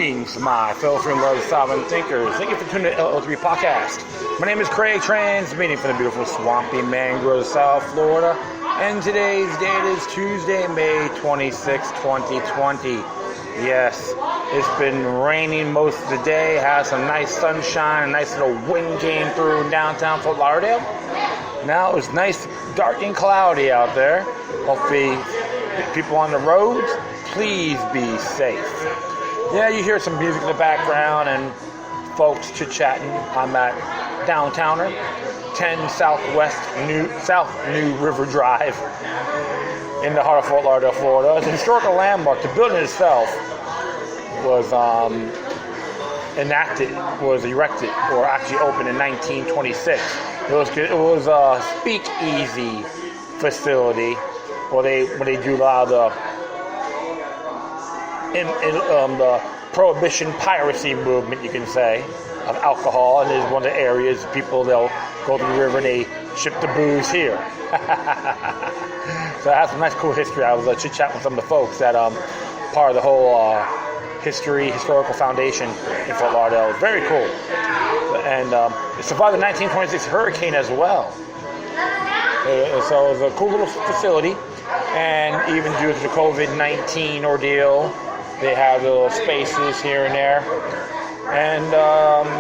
Greetings, my fellow freedom lovers, sovereign thinkers. Thank you for tuning in to LL3 Podcast. My name is Craig, transmitting from the beautiful swampy mangrove, South Florida. And today's date is Tuesday, May 26, 2020. Yes, it's been raining most of the day, has some nice sunshine, a nice little wind came through downtown Fort Lauderdale. Now it's nice, dark and cloudy out there. Hopefully, people on the roads, please be safe. Yeah, you hear some music in the background and folks chit-chatting. I'm at Downtowner, 10 South New River Drive in the heart of Fort Lauderdale, Florida. It's a historical landmark. The building itself was erected, or actually opened in 1926. It was a speakeasy facility where they do a lot of the prohibition piracy movement, you can say, of alcohol, and it's one of the areas people, they'll go to the river and they ship the booze here. So it has some nice cool history. I was chit-chatting with some of the folks that part of the whole historical foundation in Fort Lauderdale. It's very cool. And it survived the 1926 hurricane as well. So it was a cool little facility, and even due to the COVID-19 ordeal, they have little spaces here and there. And,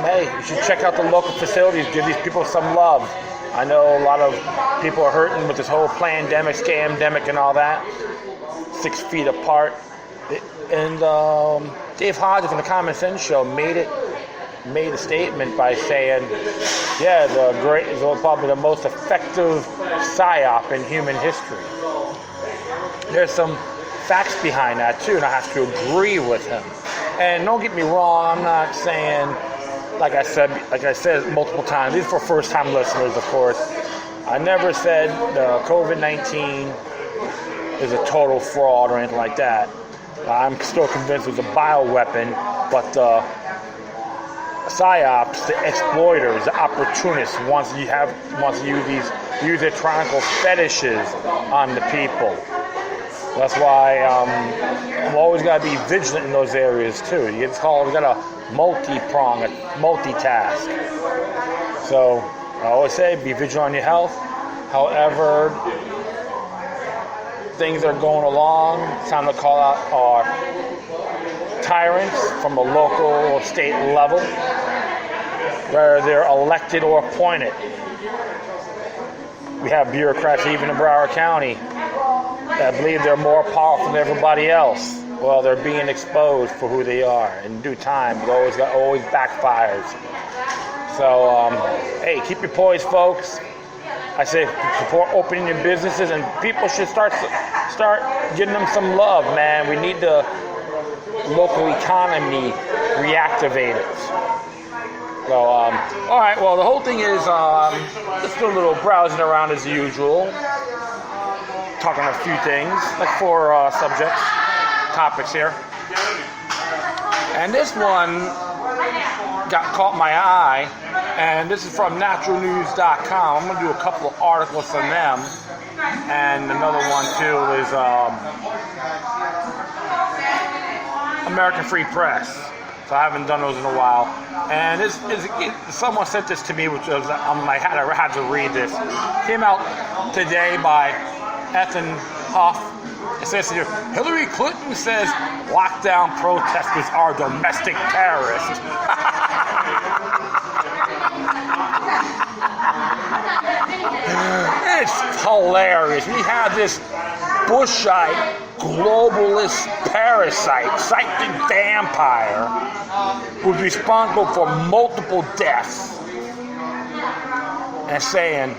hey, you should check out the local facilities. Give these people some love. I know a lot of people are hurting with this whole pandemic, scamdemic, and all that. 6 feet apart. And Dave Hodges from the Common Sense Show made a statement by saying, yeah, probably the most effective psyop in human history. There's some facts behind that too, and I have to agree with him. And don't get me wrong, I'm not saying, like I said multiple times, these are for first-time listeners, of course. I never said COVID-19 is a total fraud or anything like that. I'm still convinced it was a bioweapon, but the psyops, the exploiters, the opportunists wants to use their triangle fetishes on the people. That's why I'm always got to be vigilant in those areas too. We got to multitask. So I always say, be vigilant on your health. However things are going along, it's time to call out our tyrants from the local or state level, whether they're elected or appointed. We have bureaucrats even in Broward County that believe they're more powerful than everybody else. Well, they're being exposed for who they are. In due time, it always backfires. So, hey, keep your poise, folks. I say support opening your businesses, and people should start getting them some love, man. We need the local economy reactivated. So, all right, well, the whole thing is just do a little browsing around as usual. Talking a few things, like 4 topics here. And this one caught my eye, and this is from naturalnews.com. I'm going to do a couple of articles from them, and another one too is American Free Press. So I haven't done those in a while. And someone sent this to me, which was I had to read this. Came out today by Ethan Huff. It says here, Hillary Clinton says lockdown protesters are domestic terrorists. It's hilarious. We have this Bushite, globalist parasite, psychic vampire, who's responsible for multiple deaths, and saying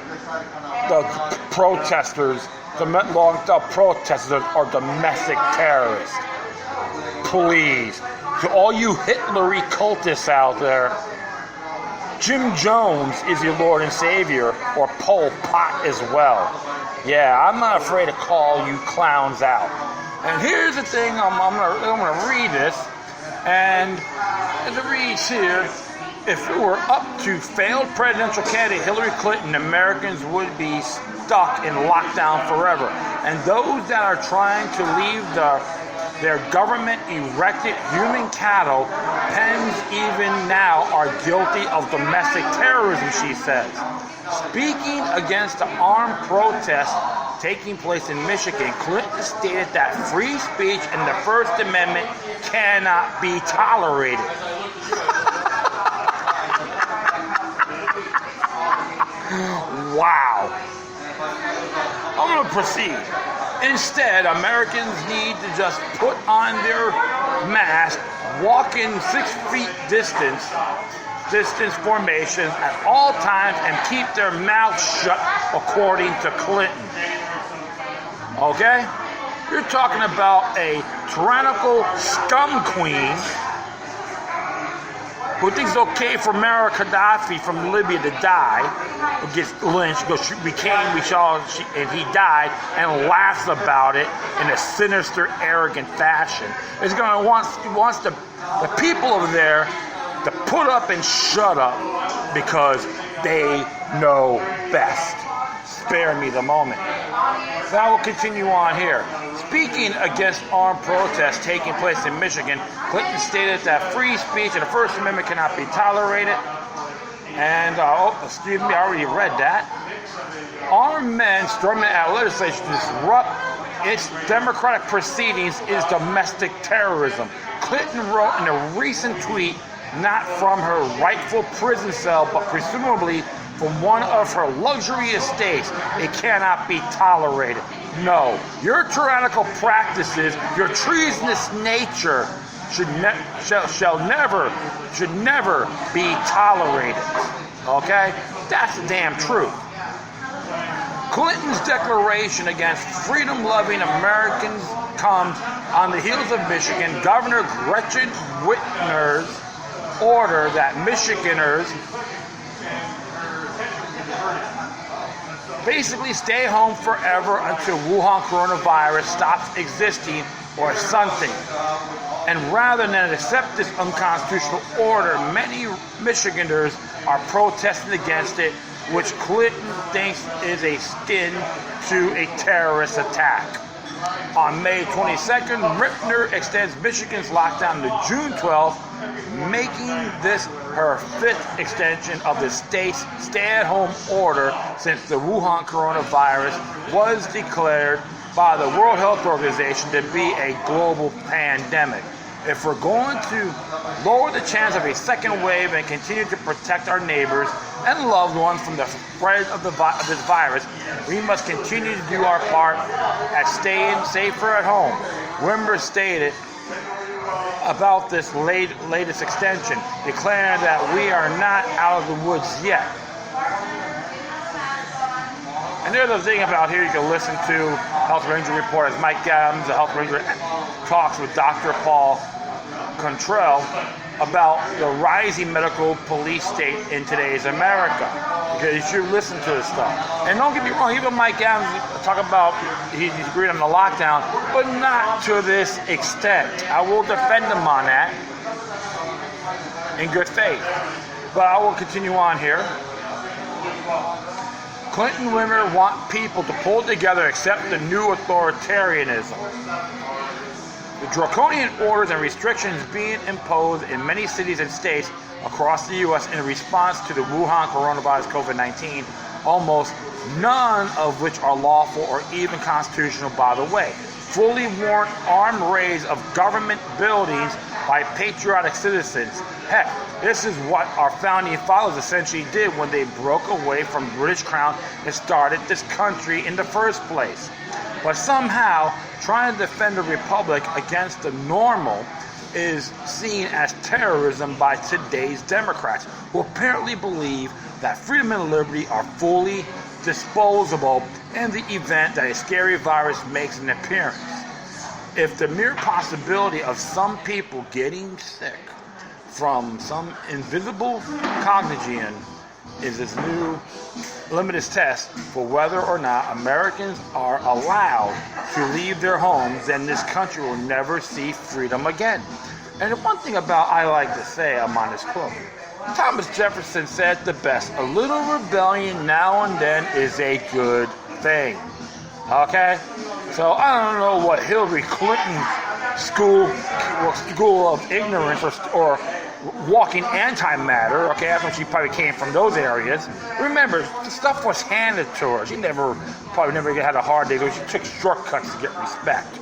the protesters are domestic terrorists. Please. To all you Hitlery cultists out there, Jim Jones is your Lord and Savior, or Pol Pot as well. Yeah, I'm not afraid to call you clowns out. And here's the thing, I'm gonna read this, and as it reads here, if it were up to failed presidential candidate Hillary Clinton, Americans would be stuck in lockdown forever. And those that are trying to leave the their government-erected human cattle pens even now are guilty of domestic terrorism, she says. Speaking against the armed protests taking place in Michigan, Clinton stated that free speech and the First Amendment cannot be tolerated. Wow. I'm going to proceed. Instead, Americans need to just put on their mask, walk in 6 feet distance formations at all times, and keep their mouths shut, according to Clinton. Okay? You're talking about a tyrannical scum queen who thinks it's okay for Muammar Gaddafi from Libya to die, who gets lynched, goes, and he died, and laughs about it in a sinister, arrogant fashion. Wants the people over there to put up and shut up because they know best. Spare me the moment. So I will continue on here. Speaking against armed protests taking place in Michigan, Clinton stated that free speech and the First Amendment cannot be tolerated. And, excuse me, I already read that. Armed men storming at legislature to disrupt its democratic proceedings is domestic terrorism. Clinton wrote in a recent tweet, not from her rightful prison cell, but presumably from one of her luxury estates, it cannot be tolerated. No, your tyrannical practices, your treasonous nature should never be tolerated. Okay? That's the damn truth. Clinton's declaration against freedom-loving Americans comes on the heels of Michigan Governor Gretchen Whitmer's order that Michiganers basically stay home forever until Wuhan coronavirus stops existing or something. And rather than accept this unconstitutional order, many Michiganders are protesting against it, which Clinton thinks is a skin to a terrorist attack. On May 22nd, Whitmer extends Michigan's lockdown to June 12th, making this her 5th extension of the state's stay-at-home order since the Wuhan coronavirus was declared by the World Health Organization to be a global pandemic. If we're going to lower the chance of a second wave and continue to protect our neighbors and loved ones from the spread of this virus, we must continue to do our part at staying safer at home. Whitmer stated about this latest extension, declaring that we are not out of the woods yet. And there's a thing about here you can listen to Health Ranger Report as Mike Adams, the Health Ranger, talks with Dr. Paul Contrell about the rising medical police state in today's America. Because you should listen to this stuff. And don't get me wrong, even Mike Adams talk about he's agreed on the lockdown, but not to this extent. I will defend him on that in good faith. But I will continue on here. Clinton and Whitmer want people to pull together except the new authoritarianism. The draconian orders and restrictions being imposed in many cities and states across the U.S. in response to the Wuhan coronavirus COVID-19, almost none of which are lawful or even constitutional, by the way. Fully warrant armed raids of government buildings by patriotic citizens. Heck, this is what our founding fathers essentially did when they broke away from British Crown and started this country in the first place. But somehow, trying to defend the Republic against the normal is seen as terrorism by today's Democrats, who apparently believe that freedom and liberty are fully disposable in the event that a scary virus makes an appearance. If the mere possibility of some people getting sick from some invisible contagion is this new litmus test for whether or not Americans are allowed to leave their homes, then this country will never see freedom again. And the one thing about I like to say, I'm on this quote. Thomas Jefferson said the best, a little rebellion now and then is a good thing. Okay? So I don't know what Hillary Clinton school of ignorance or walking antimatter. Okay, that's when she probably came from those areas. Remember, the stuff was handed to her. She probably never had a hard day, so she took shortcuts to get respect.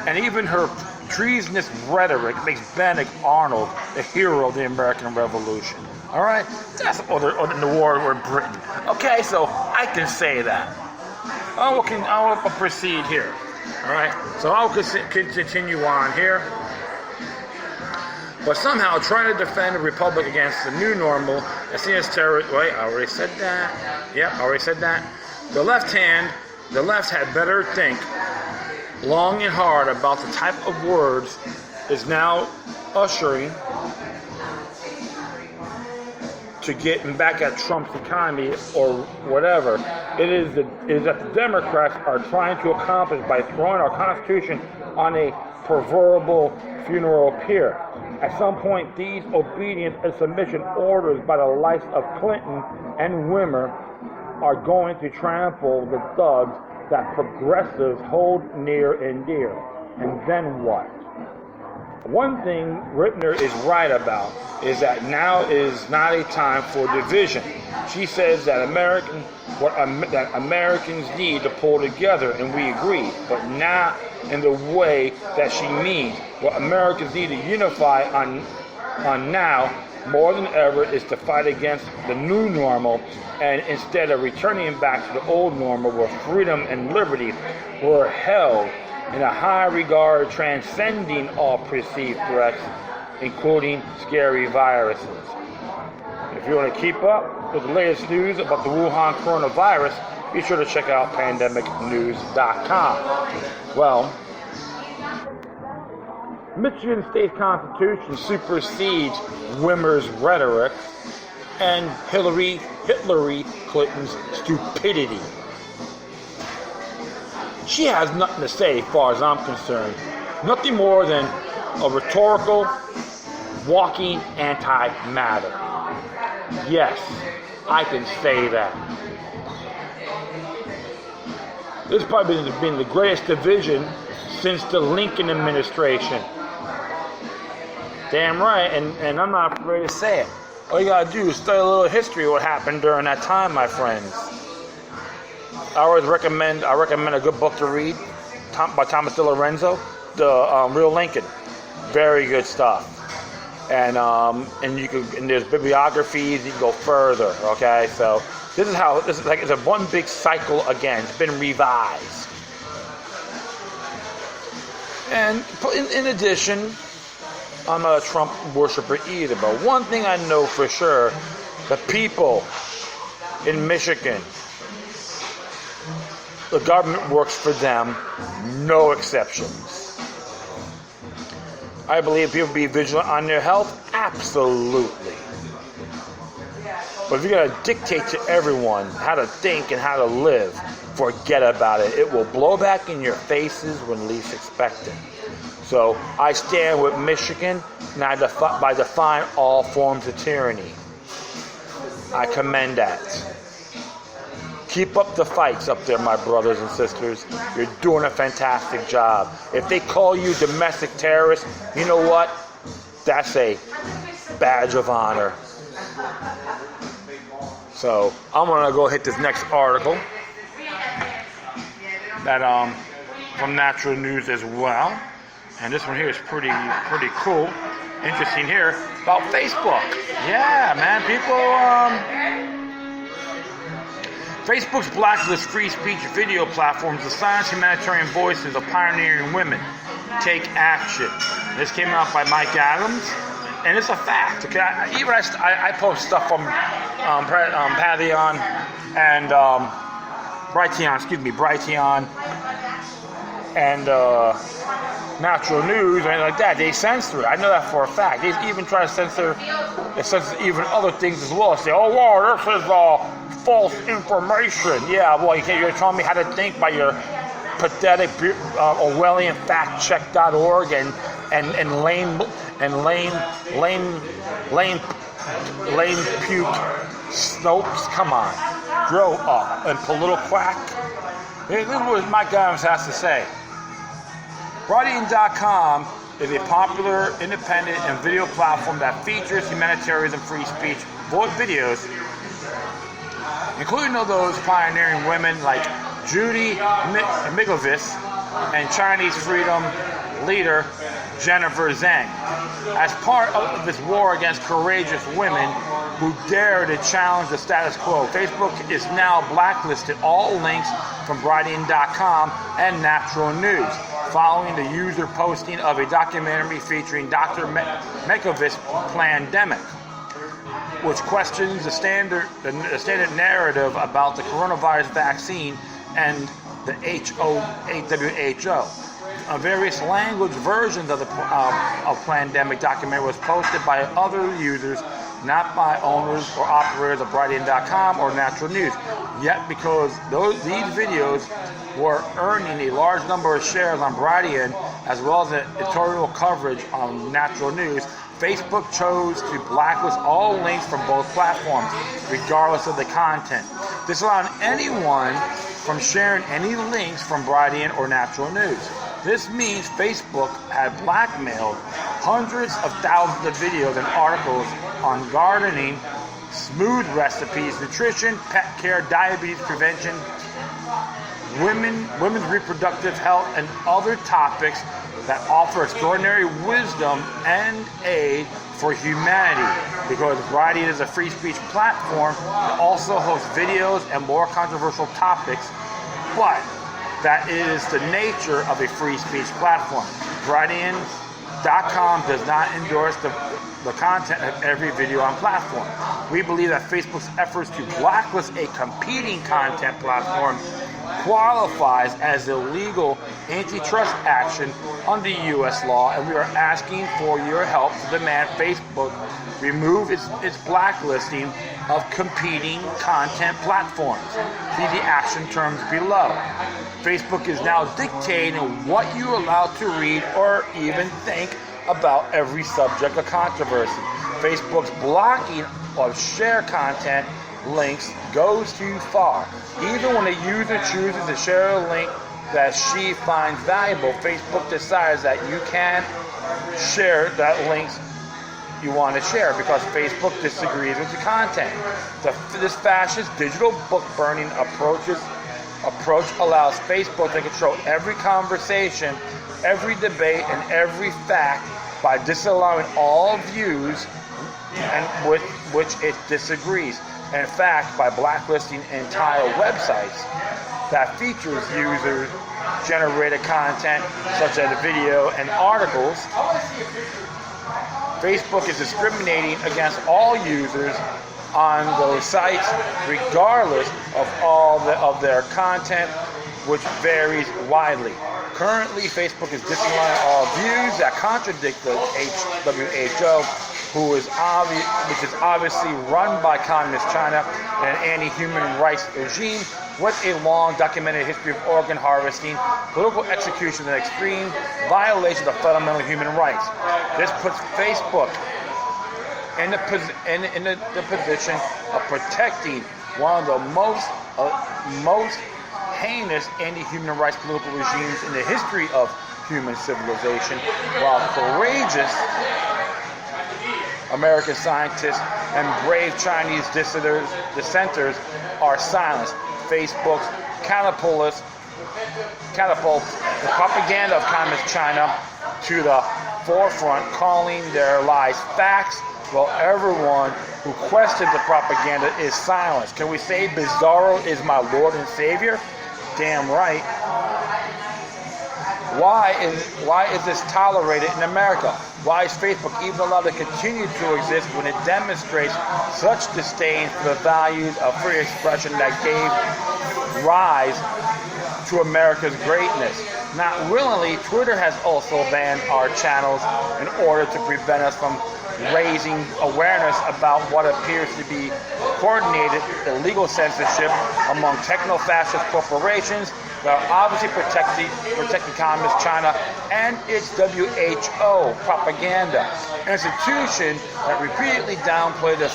And even her treasonous rhetoric makes Benedict Arnold the hero of the American Revolution. All right, that's in the war with Britain. Okay, so I can say that. I will proceed here. All right, so I'll continue on here. But somehow trying to defend the republic against the new normal as seen as terror. Wait, I already said that. Yep, I already said that. The left had better think long and hard about the type of words is now ushering to getting back at Trump's economy or whatever. It is that the Democrats are trying to accomplish by throwing our Constitution on a proverbial funeral pyre. At some point, these obedience and submission orders by the likes of Clinton and Wimmer are going to trample the thugs that progressives hold near and dear. And then what? One thing Rittner is right about is that now is not a time for division. She says that Americans need to pull together, and we agree, but not in the way that she means. What Americans need to unify on now more than ever is to fight against the new normal, and instead of returning back to the old normal where freedom and liberty were held in a high regard, transcending all perceived threats, including scary viruses. If you want to keep up with the latest news about the Wuhan coronavirus, be sure to check out pandemicnews.com. Well, Michigan State Constitution supersedes Wimmer's rhetoric and Hillary Clinton's stupidity. She has nothing to say as far as I'm concerned. Nothing more than a rhetorical, walking antimatter. Yes, I can say that. This has probably been the greatest division since the Lincoln administration. Damn right, and I'm not afraid to say it. All you gotta do is study a little history of what happened during that time, my friends. I recommend a good book to read by Thomas DiLorenzo, The Real Lincoln. Very good stuff. And there's bibliographies. You can go further. Okay, so this is like it's a one big cycle again. It's been revised. And in addition, I'm not a Trump worshiper either. But one thing I know for sure, the people in Michigan, the government works for them, no exceptions. I believe people be vigilant on their health, absolutely. But if you're going to dictate to everyone how to think and how to live, forget about it. It will blow back in your faces when least expected. So I stand with Michigan, and I defy all forms of tyranny. I commend that. Keep up the fights up there, my brothers and sisters. You're doing a fantastic job. If they call you domestic terrorists, you know what? That's a badge of honor. So I'm gonna go hit this next article that from Natural News as well. And this one here is pretty cool. Interesting here about Facebook. Yeah, man, Facebook's blacklist free speech video platforms to silence humanitarian voices of pioneering women. Take action. This came out by Mike Adams, and it's a fact. Okay, I post stuff on Pantheon and Brighteon, and Natural News, and anything like that. They censor it. I know that for a fact. They even try to censor even other things as well. Say, oh, wow, this is false information. Yeah, well, you're telling me how to think by your pathetic Orwellian factcheck.org and lame puke Snopes. Come on, grow up. And political quack. This is what Mike Adams has to say. Brighteon.com is a popular, independent, and video platform that features humanitarian and free speech videos, including those pioneering women like Judy Mikovits and Chinese freedom leader Jennifer Zhang. As part of this war against courageous women who dare to challenge the status quo, Facebook is now blacklisted all links from Brighteon.com and Natural News, following the user posting of a documentary featuring Dr. Mikovits' pandemic, which questions the standard narrative about the coronavirus vaccine and the WHO. Various language versions of the pandemic documentary was posted by other users, not by owners or operators of Brighteon.com or Natural News. Yet, because these videos were earning a large number of shares on Brighteon, as well as editorial coverage on Natural News, Facebook chose to blacklist all links from both platforms, regardless of the content. This allowed anyone from sharing any links from Brighteon or Natural News. This means Facebook had blackmailed hundreds of thousands of videos and articles on gardening, smooth recipes, nutrition, pet care, diabetes prevention, women's reproductive health, and other topics that offer extraordinary wisdom and aid for humanity. Because Brighteon is a free speech platform, it also hosts videos and more controversial topics, but that is the nature of a free speech platform. Brighteon.com does not endorse the content of every video on platform. We believe that Facebook's efforts to blacklist a competing content platform qualifies as illegal antitrust action under U.S. law, and we are asking for your help to demand Facebook remove its blacklisting of competing content platforms. See the action terms below. Facebook is now dictating what you're allowed to read or even think about every subject of controversy. Facebook's blocking of share content links goes too far. Even when a user chooses to share a link that she finds valuable, Facebook decides that you can't share that links you want to share because Facebook disagrees with the content. This fascist digital book burning approach allows Facebook to control every conversation, every debate, and every fact by disallowing all views and with which it disagrees. In fact, by blacklisting entire websites that features user-generated content such as video and articles, Facebook is discriminating against all users on those sites, regardless of of their content, which varies widely. Currently, Facebook is disallowing all views that contradict the WHO, which is obviously run by Communist China and an anti-human rights regime with a long documented history of organ harvesting, political execution, and extreme violations of fundamental human rights. This puts Facebook in the position of protecting one of the most heinous anti-human rights political regimes in the history of human civilization, while courageous American scientists and brave Chinese dissenters are silenced. Facebook's catapults the propaganda of Communist China to the forefront, calling their lies facts, while everyone who questions the propaganda is silenced. Can we say Bizarro is my Lord and Savior? Damn right. Why is this tolerated in America? Why is Facebook even allowed to continue to exist when it demonstrates such disdain for the values of free expression that gave rise to America's greatness? Not willingly, Twitter has also banned our channels in order to prevent us from raising awareness about what appears to be coordinated illegal censorship among techno-fascist corporations that are obviously protecting Communist China and its WHO propaganda, an institution that repeatedly downplayed the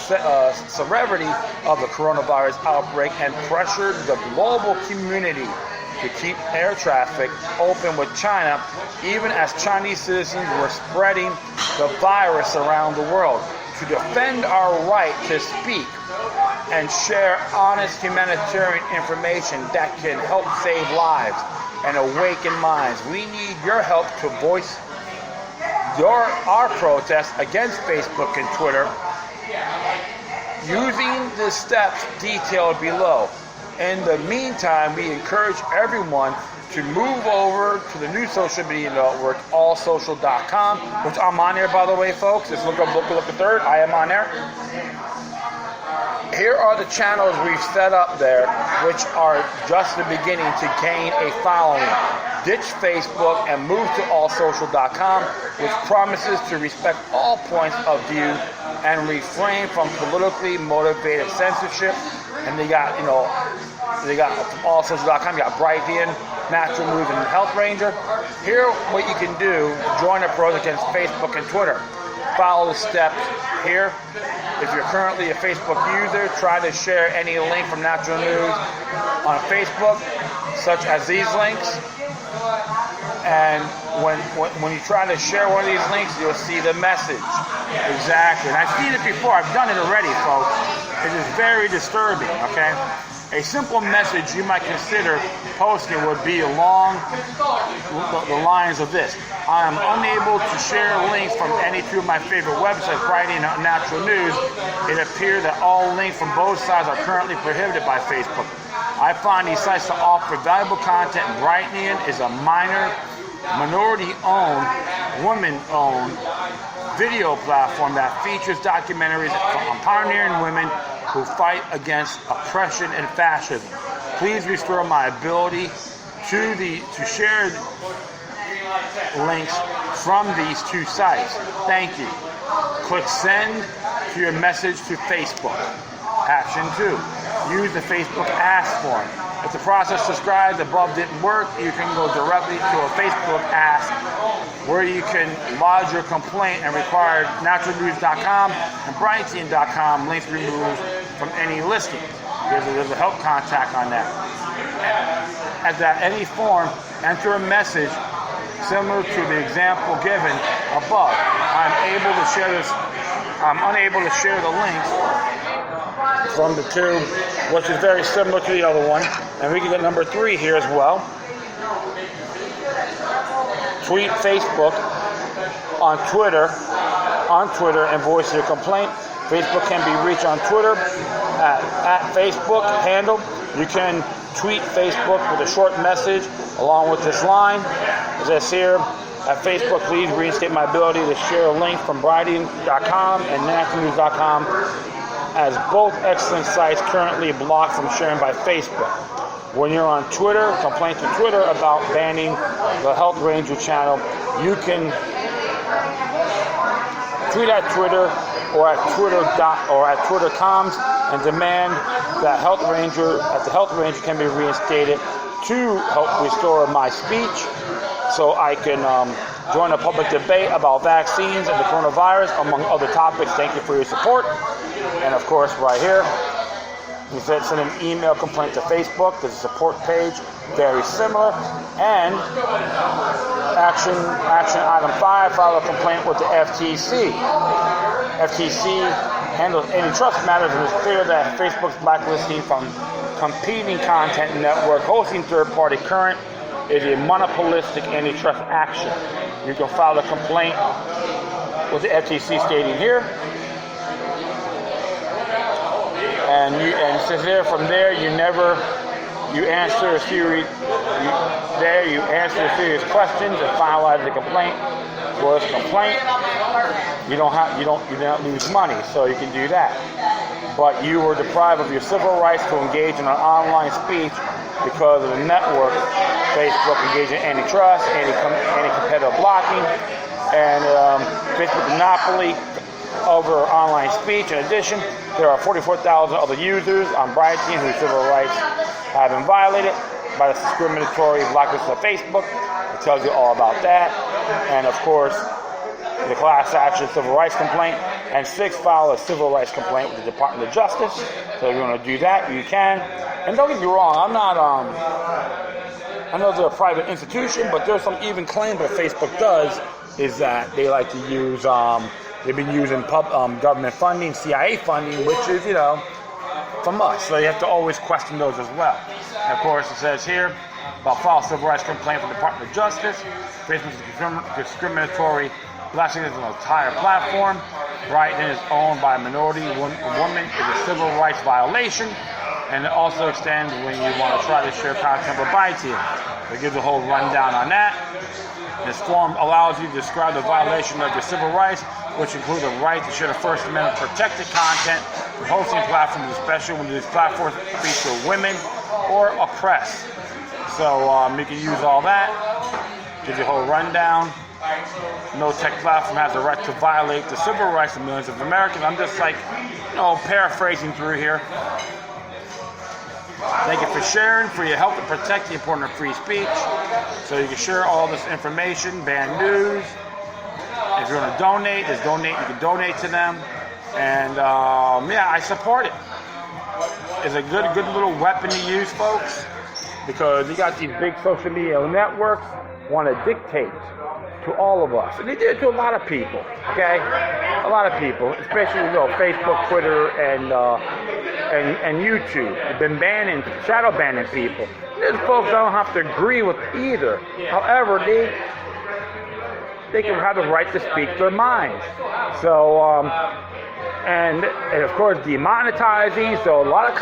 severity of the coronavirus outbreak and pressured the global community to keep air traffic open with China, even as Chinese citizens were spreading the virus around the world. To defend our right to speak and share honest humanitarian information that can help save lives and awaken minds, we need your help to voice our protest against Facebook and Twitter using the steps detailed below. In the meantime, we encourage everyone to move over to the new social media network, allsocial.com, which I'm on there, by the way, folks. Just look up the third. I am on there. Here are the channels we've set up there, which are just the beginning to gain a following. Ditch Facebook and move to allsocial.com, which promises to respect all points of view and refrain from politically motivated censorship. And they got from allsocial.com, you got Brightian, Natural News, and Health Ranger. Here, what you can do, join a protest against Facebook and Twitter. Follow the steps here. If you're currently a Facebook user, try to share any link from Natural News on Facebook, such as these links. And when you try to share one of these links, you'll see the message. Exactly. And I've seen it before. I've done it already, folks. It is very disturbing, okay? A simple message you might consider posting would be along the lines of this. I am unable to share links from any two of my favorite websites, Brightian and Natural News. It appears that all links from both sides are currently prohibited by Facebook. I find these sites to offer valuable content. Brightian is a minority-owned, women-owned video platform that features documentaries on pioneering women who fight against oppression and fascism. Please restore my ability to share links from these two sites. Thank you. Click send to your message to Facebook. Action 2. Use the Facebook Ask form. If the process described above didn't work, you can go directly to a Facebook Ask where you can lodge your complaint and require naturalnews.com and Brightian.com links removed from any listing. There's a help contact on that. At that any form, enter a message similar to the example given above. I'm unable to share the links from the two, which is very similar to the other one. And we can get number 3 here as well. Tweet Facebook on Twitter and voice your complaint. Facebook can be reached on Twitter at Facebook handle. You can tweet Facebook with a short message along with this line. It says here, at Facebook, please reinstate my ability to share a link from Brightian.com and naturalnews.com, as both excellent sites currently blocked from sharing by Facebook. When you're on Twitter, complain to Twitter about banning the Health Ranger channel, you can tweet at Twitter or at Twitter comms and demand that the Health Ranger can be reinstated to help restore my speech, so I can join a public debate about vaccines and the coronavirus, among other topics. Thank you for your support. And of course, right here, you said send an email complaint to Facebook. There's a support page, very similar. And action item 5, file a complaint with the FTC. FTC handles antitrust matters, and it's clear that Facebook's blacklisting from competing content network hosting third-party current is a monopolistic antitrust action. You can file a complaint with the FTC stating here. And from there you answer a series of questions and finalize the complaint. For this complaint, you don't lose money, so you can do that. But you were deprived of your civil rights to engage in an online speech because of the network, Facebook, engaging in antitrust, anti-competitive blocking, and Facebook's monopoly over online speech. In addition, there are 44,000 other users on Brightian whose civil rights have been violated by the discriminatory blacklist of Facebook. It tells you all about that. And of course, the class action civil rights complaint. And 6, file a civil rights complaint with the Department of Justice. So if you want to do that, you can. And don't get me wrong, I'm not I know they're a private institution, but there's some even claim that Facebook does is that they like to use, they've been using government funding, CIA funding, which is, from us. So you have to always question those as well. And of course, it says here about file civil rights complaint from the Department of Justice. Facebook's discriminatory blasting is an entire platform. Right, and is owned by a minority woman is a civil rights violation. And it also extends when you want to try to share content with by team. It gives a whole rundown on that. This form allows you to describe the violation of your civil rights, which include the right to share the First Amendment protected content from hosting platforms, especially when these platforms feature women or oppressed. So you can use all that. Gives you a whole rundown. No tech platform has the right to violate the civil rights of millions of Americans. I'm just paraphrasing through here. Thank you for sharing, for your help to protect the importance of free speech. So you can share all this information, banned news. If you're going to donate, you can donate to them. And I support it. It's a good little weapon to use, folks, because you got these big social media networks want to dictate to all of us. And they did it to a lot of people, okay? A lot of people, especially Facebook, Twitter, and YouTube. They've been shadow banning people. These folks don't have to agree with either. However, they can have the right to speak their minds. So, and of course demonetizing. So a lot of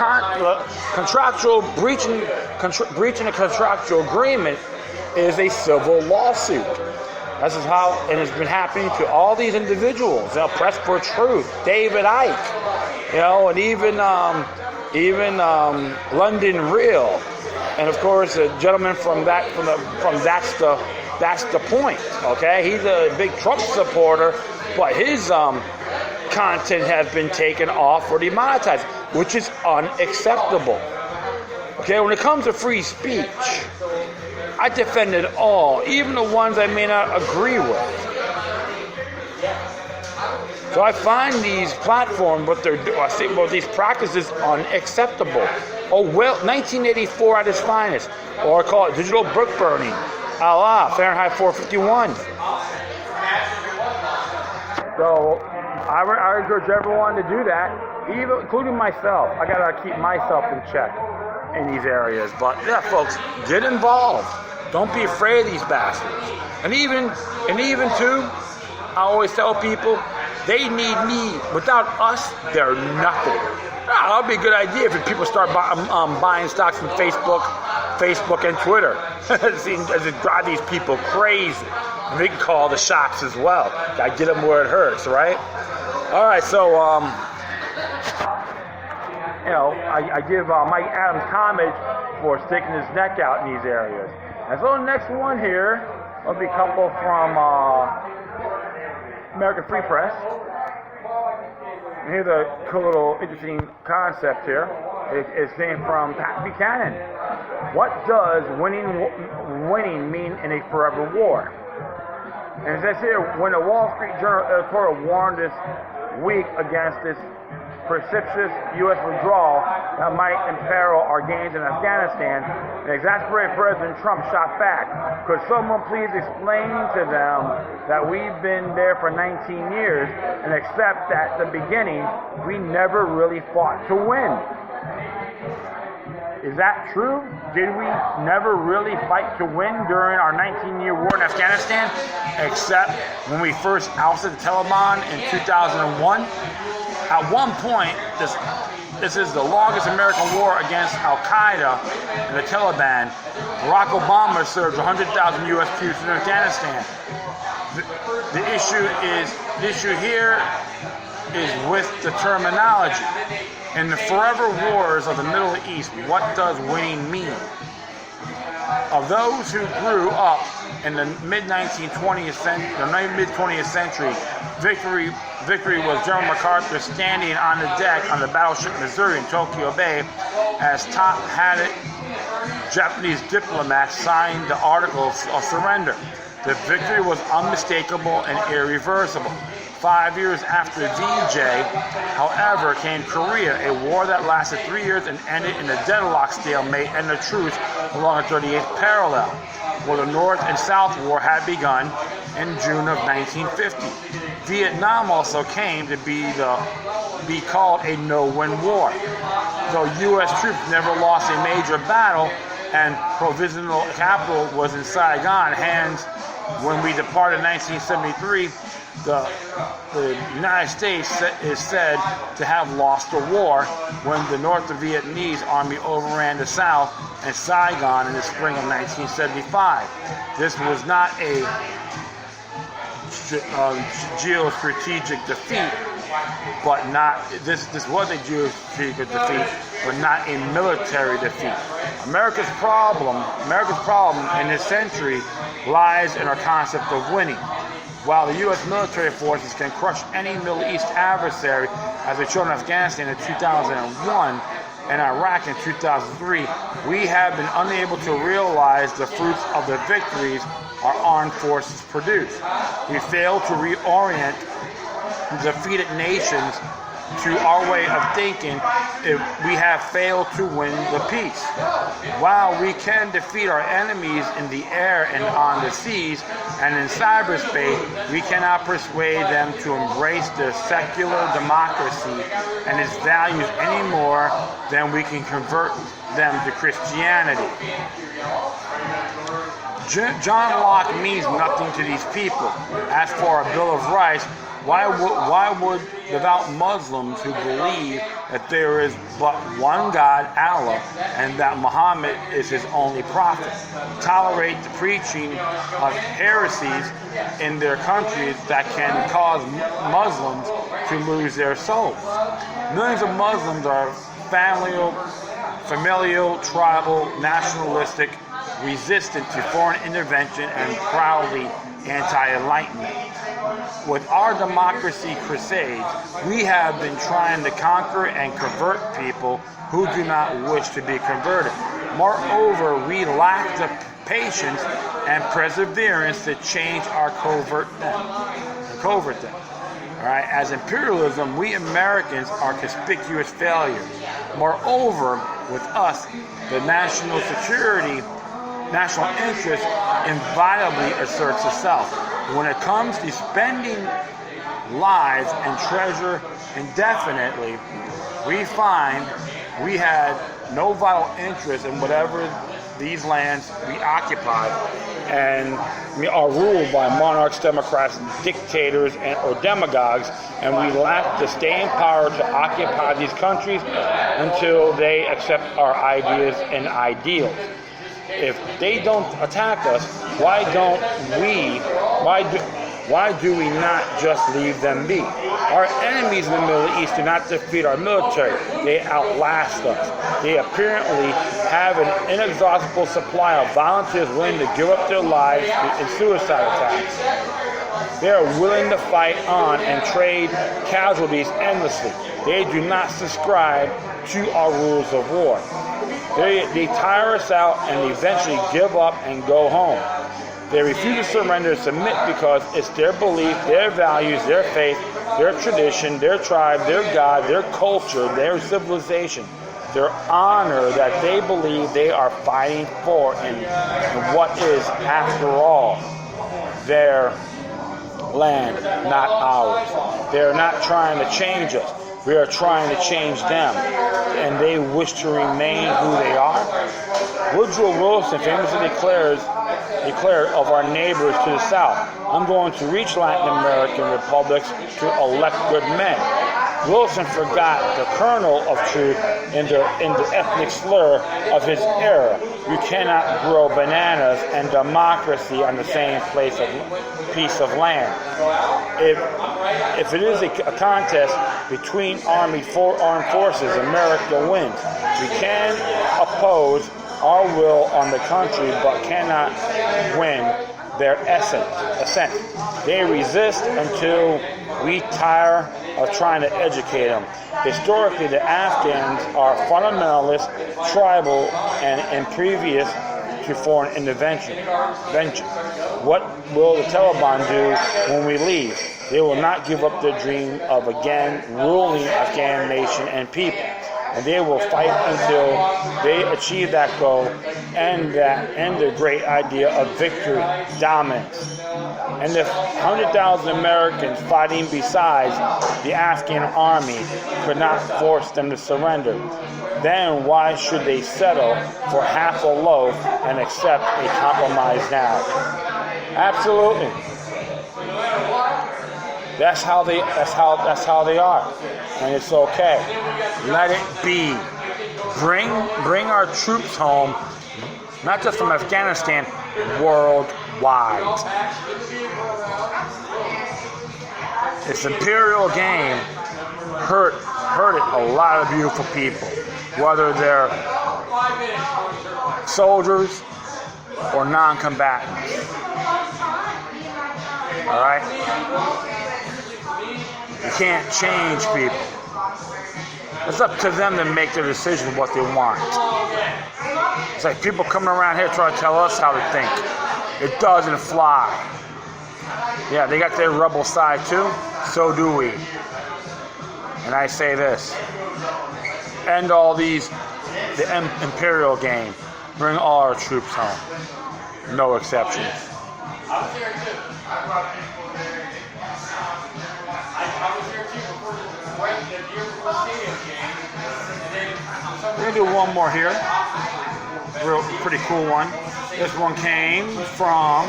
contractual breaching a contractual agreement is a civil lawsuit. This is how, and it's been happening to all these individuals. Press for Truth, David Icke, and even London Real, and of course a gentleman from That's the Point. Okay, he's a big Trump supporter, but his content has been taken off or demonetized, which is unacceptable. Okay, when it comes to free speech, I defend it all, even the ones I may not agree with. So I find these platforms, these practices unacceptable. 1984 at its finest, or I call it digital book burning, a la Fahrenheit 451. So I encourage everyone to do that, even including myself. I gotta keep myself in check in these areas. But yeah, folks, get involved. Don't be afraid of these bastards. And even too, I always tell people, they need me. Without us, they're nothing. That would be a good idea if people start buying stocks from Facebook and Twitter. It drive these people crazy. And they can call the shots as well. I get them where it hurts, right? All right, so I give Mike Adams homage for sticking his neck out in these areas. And so the next one here will be a couple from American Free Press. And here's a cool little interesting concept here. It's saying from Pat Buchanan. What does winning mean in a forever war? And it says here, when the Wall Street Journal editorial warned this week against this precipitous U.S. withdrawal that might imperil our gains in Afghanistan, an exasperated President Trump shot back. Could someone please explain to them that we've been there for 19 years and accept that at the beginning we never really fought to win? Is that true? Did we never really fight to win during our 19-year war in Afghanistan, except when we first ousted the Taliban in 2001? At one point, this is the longest American war against Al-Qaeda and the Taliban. Barack Obama served 100,000 U.S. troops in Afghanistan. The issue here is with the terminology. In the forever wars of the Middle East, what does winning mean? Of those who grew up in the mid-20th century, victory was General MacArthur standing on the deck on the battleship Missouri in Tokyo Bay as top-hatted Japanese diplomats signed the Articles of Surrender. The victory was unmistakable and irreversible. 5 years after VJ, however, came Korea, a war that lasted 3 years and ended in a deadlock stalemate and a truce along the 38th parallel, where the North and South War had begun in June of 1950. Vietnam also came to be called a no-win war. Though U.S. troops never lost a major battle and provisional capital was in Saigon hands when we departed in 1973, the United States is said to have lost the war when the North Vietnamese army overran the South and Saigon in the spring of 1975. This was not a geostrategic defeat, but this was a geostrategic defeat, but not a military defeat. America's problem in this century lies in our concept of winning. While the U.S. military forces can crush any Middle East adversary, as they showed in Afghanistan in 2001 and Iraq in 2003, we have been unable to realize the fruits of the victories our armed forces produce. We fail to reorient defeated nations to our way of thinking if we have failed to win the peace. While we can defeat our enemies in the air and on the seas and in cyberspace, we cannot persuade them to embrace the secular democracy and its values any more than we can convert them to Christianity. John Locke means nothing to these people. As for a Bill of Rights, why would devout Muslims who believe that there is but one God, Allah, and that Muhammad is his only prophet, tolerate the preaching of heresies in their countries that can cause Muslims to lose their souls? Millions of Muslims are familial, tribal, nationalistic, resistant to foreign intervention, and proudly anti-enlightenment. With our democracy crusades, we have been trying to conquer and convert people who do not wish to be converted. Moreover, we lack the patience and perseverance to change our covert them. All right, as imperialism, we Americans are conspicuous failures. Moreover, with us, the national interest inviolably asserts itself. When it comes to spending lives and treasure indefinitely, we find we had no vital interest in whatever these lands we occupy, and we are ruled by monarchs, democrats, dictators, or demagogues, and we lack the staying power to occupy these countries until they accept our ideas and ideals. If they don't attack us, why do we not just leave them be? Our enemies in the Middle East do not defeat our military. They outlast us. They apparently have an inexhaustible supply of volunteers willing to give up their lives in suicide attacks. They are willing to fight on and trade casualties endlessly. They do not subscribe to our rules of war. They tire us out and eventually give up and go home. They refuse to surrender and submit because it's their belief, their values, their faith, their tradition, their tribe, their God, their culture, their civilization, their honor that they believe they are fighting for, and what is, after all, their land, not ours. They're not trying to change us. We are trying to change them, and they wish to remain who they are. Woodrow Wilson famously declared of our neighbors to the south, "I'm going to reach Latin American republics to elect good men." Wilson forgot the kernel of truth in the ethnic slur of his era. You cannot grow bananas and democracy on the same piece of land. If it is a contest between armed forces, America wins. We can oppose our will on the country, but cannot win their assent. They resist until we tire of trying to educate them. Historically, the Afghans are fundamentalist, tribal, and in previous to foreign intervention. What will the Taliban do when we leave? They will not give up their dream of again ruling Afghan nation and people. And they will fight until they achieve that goal and their great idea of victory, dominance. And if 100,000 Americans fighting besides the Afghan army could not force them to surrender, then why should they settle for half a loaf and accept a compromise now? Absolutely. That's how they are. And it's okay. Let it be. Bring our troops home, not just from Afghanistan, worldwide. This imperial game hurt a lot of beautiful people, whether they're soldiers or non-combatants. All right? You can't change people. It's up to them to make their decision of what they want. It's like people coming around here trying to tell us how to think. It doesn't fly. Yeah, they got their rebel side too. So do we. And I say this. End all the imperial game. Bring all our troops home. No exceptions. I was there too. I was there too before the year before stadium game. We're going to do one more here. Pretty cool one. This one came from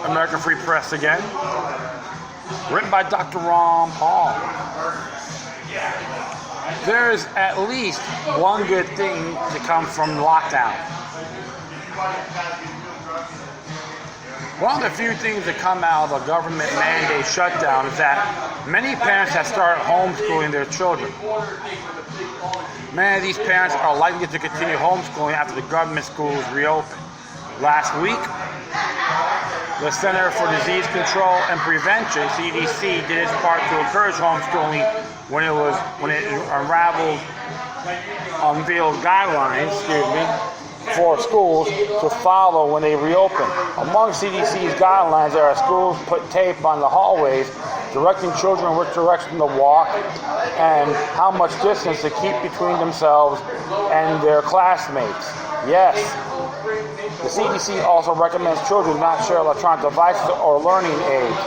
American Free Press again. Written by Dr. Ron Paul. There's at least one good thing to come from lockdown. One of the few things that come out of a government mandate shutdown is that many parents have started homeschooling their children. Many of these parents are likely to continue homeschooling after the government schools reopen. Last week, the Center for Disease Control and Prevention, CDC, did its part to encourage homeschooling when it unveiled guidelines, for schools to follow when they reopen. Among CDC's guidelines are schools put tape on the hallways directing children which direction to walk and how much distance to keep between themselves and their classmates. Yes, the CDC also recommends children not share electronic devices or learning aids.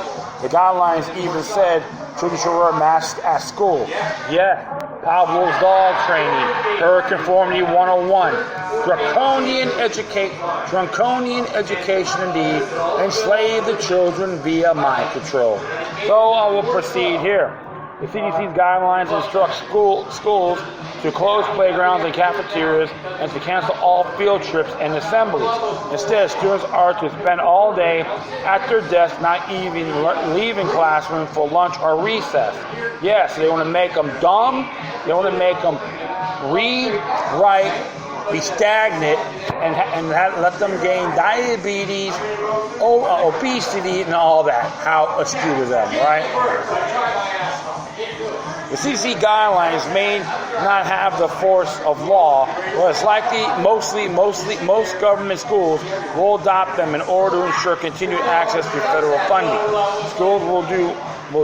The guidelines even said children should wear masks at school. Yeah, Pavlov's dog training, herd conformity 101. Draconian education indeed, enslave the children via mind control. So I will proceed here. The CDC's guidelines instruct schools to close playgrounds and cafeterias and to cancel all field trips and assemblies. Instead, students are to spend all day at their desks, not even leaving classroom for lunch or recess. Yes, they want to make them dumb. They want to make them read, write, be stagnant, and let them gain diabetes, obesity, and all that. How astute of them, right? The CDC guidelines may not have the force of law, but it's likely most government schools will adopt them in order to ensure continued access to federal funding. Schools will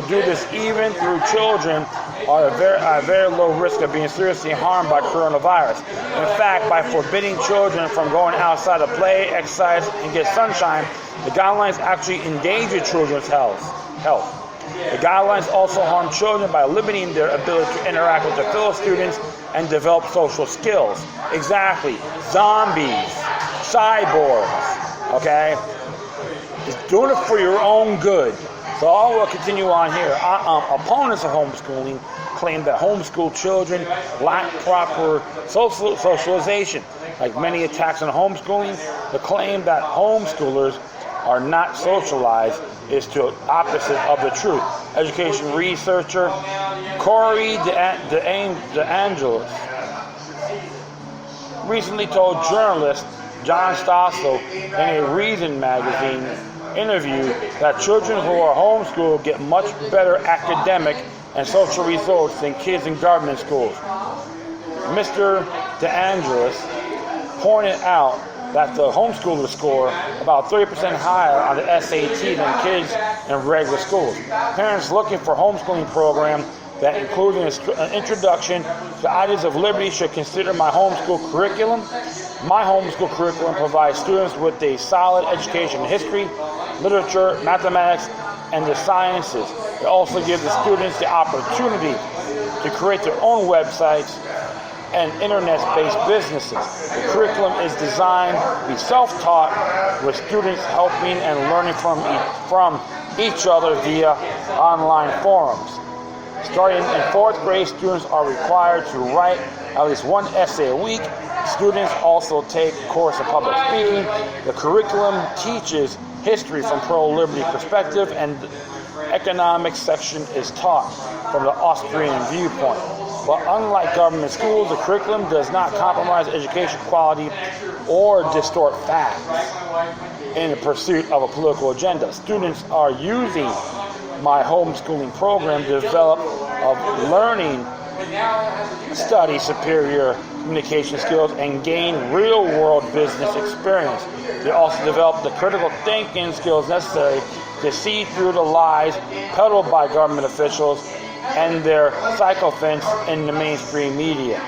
do this even through children are at very low risk of being seriously harmed by coronavirus. In fact, by forbidding children from going outside to play, exercise, and get sunshine, the guidelines actually endanger children's health. The guidelines also harm children by limiting their ability to interact with their fellow students and develop social skills. Exactly. Zombies. Cyborgs. Okay? It's doing it for your own good. So I will continue on here. Opponents of homeschooling claim that homeschool children lack proper socialization. Like many attacks on homeschooling, the claim that homeschoolers are not socialized is the opposite of the truth. Education researcher Corey DeAngelis recently told journalist John Stossel in a Reason magazine interview that children who are homeschooled get much better academic and social results than kids in government schools. Mr. DeAngelis pointed out that the homeschooler score about 30% higher on the SAT than kids in regular schools. Parents looking for homeschooling program that includes an introduction to the ideas of liberty should consider my homeschool curriculum. My homeschool curriculum provides students with a solid education in history, literature, mathematics, and the sciences. It also gives the students the opportunity to create their own websites and internet-based businesses. The curriculum is designed to be self-taught, with students helping and learning from each other via online forums. Starting in 4th grade, students are required to write at least one essay a week. Students also take a course in public speaking. The curriculum teaches history from pro-liberty perspective, and the economics section is taught from the Austrian viewpoint. But unlike government schools, the curriculum does not compromise education quality or distort facts in the pursuit of a political agenda. Students are using my homeschooling program to develop of learning, study superior communication skills, and gain real-world business experience. They also develop the critical thinking skills necessary to see through the lies peddled by government officials and their sycophants in the mainstream media.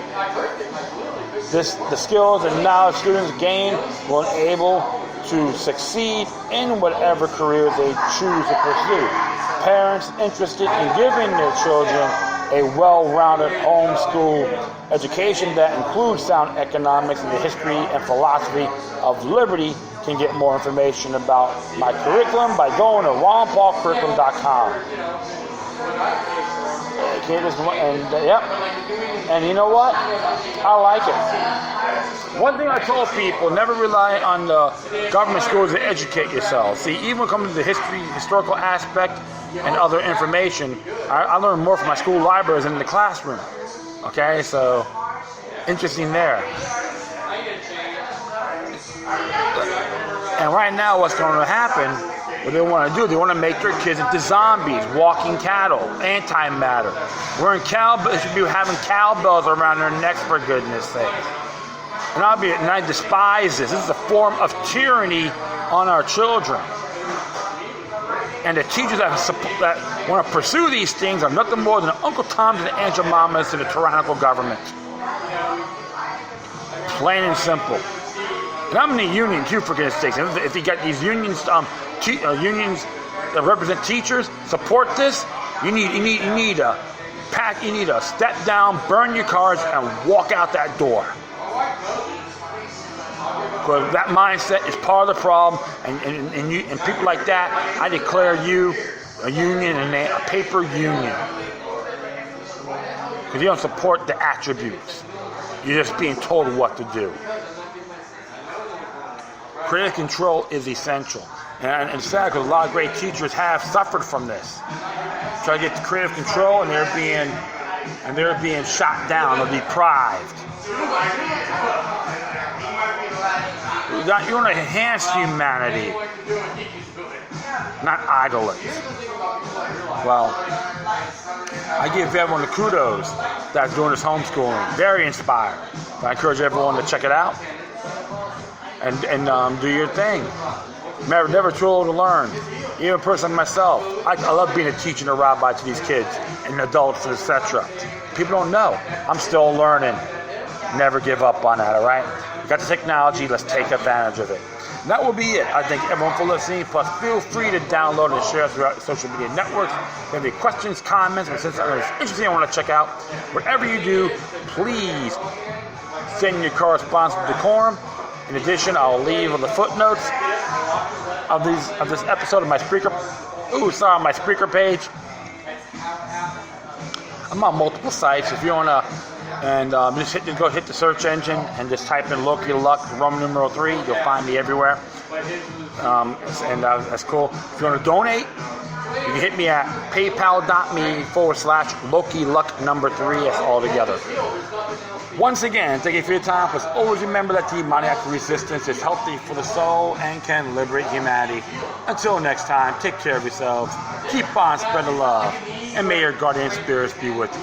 The skills and knowledge students gain will enable to succeed in whatever career they choose to pursue. Parents interested in giving their children a well-rounded homeschool education that includes sound economics and the history and philosophy of liberty can get more information about my curriculum by going to ronpaulcurriculum.com. And you know what? I like it. One thing I told people, never rely on the government schools to educate yourself. See, even when it comes to the historical aspect and other information, I learn more from my school libraries than in the classroom. Okay, so interesting there. And right now what's going to happen, what they want to do, they want to make their kids into zombies, walking cattle, antimatter. Wearing cowbells, they should be having cowbells around their necks, for goodness sake. And I despise this. This is a form of tyranny on our children. And the teachers that want to pursue these things are nothing more than Uncle Toms and Aunt Jemimas to the tyrannical government. Plain and simple. And I'm in the union too, for goodness sakes. If you got these unions, unions that represent teachers, support this. You need to step down, burn your cards, and walk out that door. Because that mindset is part of the problem, and people like that, I declare you a union and a paper union. Because you don't support the attributes. You're just being told what to do. Creative control is essential. And it's sad because a lot of great teachers have suffered from this. Try to get to creative control and they're being shot down or deprived. You want to enhance humanity, not idle it. Well, I give everyone the kudos that's doing this homeschooling. Very inspired. I encourage everyone to check it out and do your thing. Never too old to learn. Even a person like myself, I love being a teacher and a rabbi to these kids and adults, etc. People don't know. I'm still learning. Never give up on that, all right? We got the technology. Let's take advantage of it. And that will be it. I thank everyone for listening. Plus, feel free to download and share throughout the social media networks. If you have any questions, comments, or something interesting I want to check out, whatever you do, please send your correspondence to Decorum. In addition, I'll leave on the footnotes of this episode of my Spreaker. On my Spreaker page. I'm on multiple sites. If you wanna, and just go hit the search engine and just type in Loki Luck Roman numeral 3. You'll find me everywhere. That's cool. If you want to donate, you can hit me at paypal.me/Loki Luck number 3. That's all together. Once again, thank you for your time. Please always remember that demoniac resistance is healthy for the soul and can liberate humanity. Until next time, take care of yourselves. Keep on spreading love. And may your guardian spirits be with you.